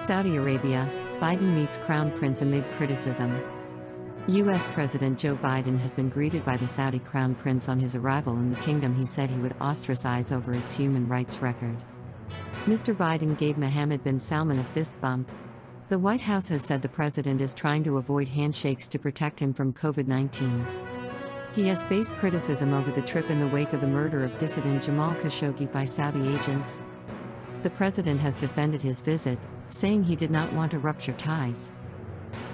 Saudi Arabia, Biden meets Crown Prince amid criticism. U.S. President Joe Biden has been greeted by the Saudi Crown Prince on his arrival in the kingdom. He said he would ostracize over its human rights record. Mr. Biden gave Mohammed bin Salman a fist bump. The White House has said the president is trying to avoid handshakes to protect him from COVID-19. He has faced criticism over the trip in the wake of the murder of dissident Jamal Khashoggi by Saudi agents. The president has defended his visit, saying he did not want to rupture ties.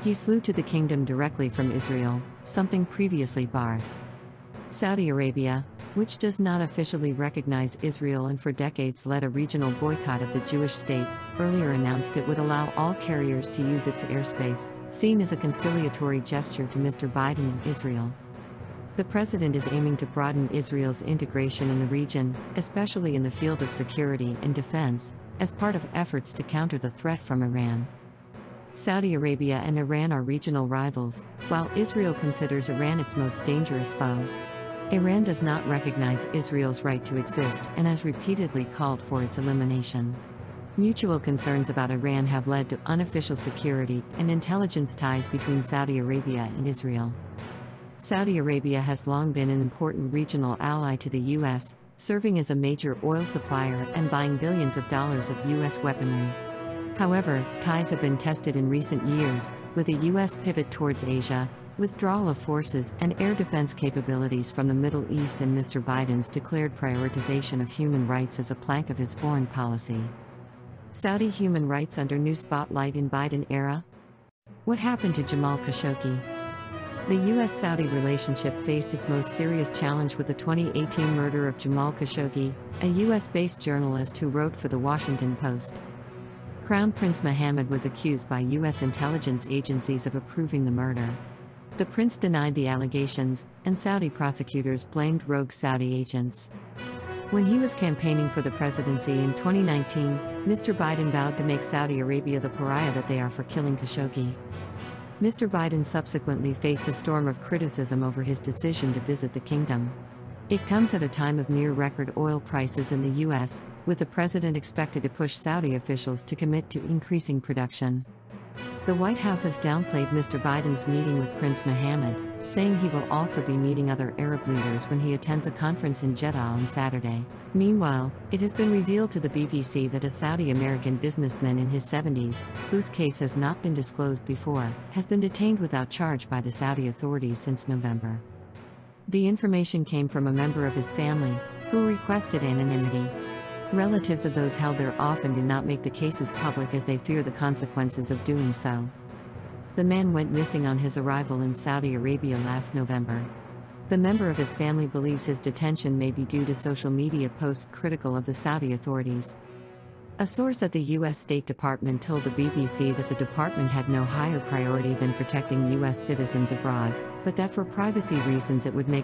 He flew to the kingdom directly from Israel, something previously barred. Saudi Arabia, which does not officially recognize Israel and for decades led a regional boycott of the Jewish state, earlier announced it would allow all carriers to use its airspace, seen as a conciliatory gesture to Mr. Biden and Israel. The president is aiming to broaden Israel's integration in the region, especially in the field of security and defense, as part of efforts to counter the threat from Iran. Saudi Arabia and Iran are regional rivals, while Israel considers Iran its most dangerous foe. Iran does not recognize Israel's right to exist and has repeatedly called for its elimination. Mutual concerns about Iran have led to unofficial security and intelligence ties between Saudi Arabia and Israel. Saudi Arabia has long been an important regional ally to the U.S., serving as a major oil supplier and buying billions of dollars of U.S. weaponry. However, ties have been tested in recent years, with a U.S. pivot towards Asia, withdrawal of forces and air defense capabilities from the Middle East, and Mr. Biden's declared prioritization of human rights as a plank of his foreign policy. Saudi human rights under new spotlight in Biden era? What happened to Jamal Khashoggi? The U.S.-Saudi relationship faced its most serious challenge with the 2018 murder of Jamal Khashoggi, a U.S.-based journalist who wrote for The Washington Post. Crown Prince Mohammed was accused by U.S. intelligence agencies of approving the murder. The prince denied the allegations, and Saudi prosecutors blamed rogue Saudi agents. When he was campaigning for the presidency in 2019, Mr. Biden vowed to make Saudi Arabia the pariah that they are for killing Khashoggi. Mr. Biden subsequently faced a storm of criticism over his decision to visit the kingdom. It comes at a time of near-record oil prices in the U.S., with the president expected to push Saudi officials to commit to increasing production. The White House has downplayed Mr. Biden's meeting with Prince Mohammed, saying he will also be meeting other Arab leaders when he attends a conference in Jeddah on Saturday. Meanwhile, it has been revealed to the BBC that a Saudi-American businessman in his 70s, whose case has not been disclosed before, has been detained without charge by the Saudi authorities since November. The information came from a member of his family, who requested anonymity. Relatives of those held there often do not make the cases public as they fear the consequences of doing so. The man went missing on his arrival in Saudi Arabia last November. The member of his family believes his detention may be due to social media posts critical of the Saudi authorities. A source at the U.S. State Department told the BBC that the department had no higher priority than protecting U.S. citizens abroad, but that for privacy reasons it would make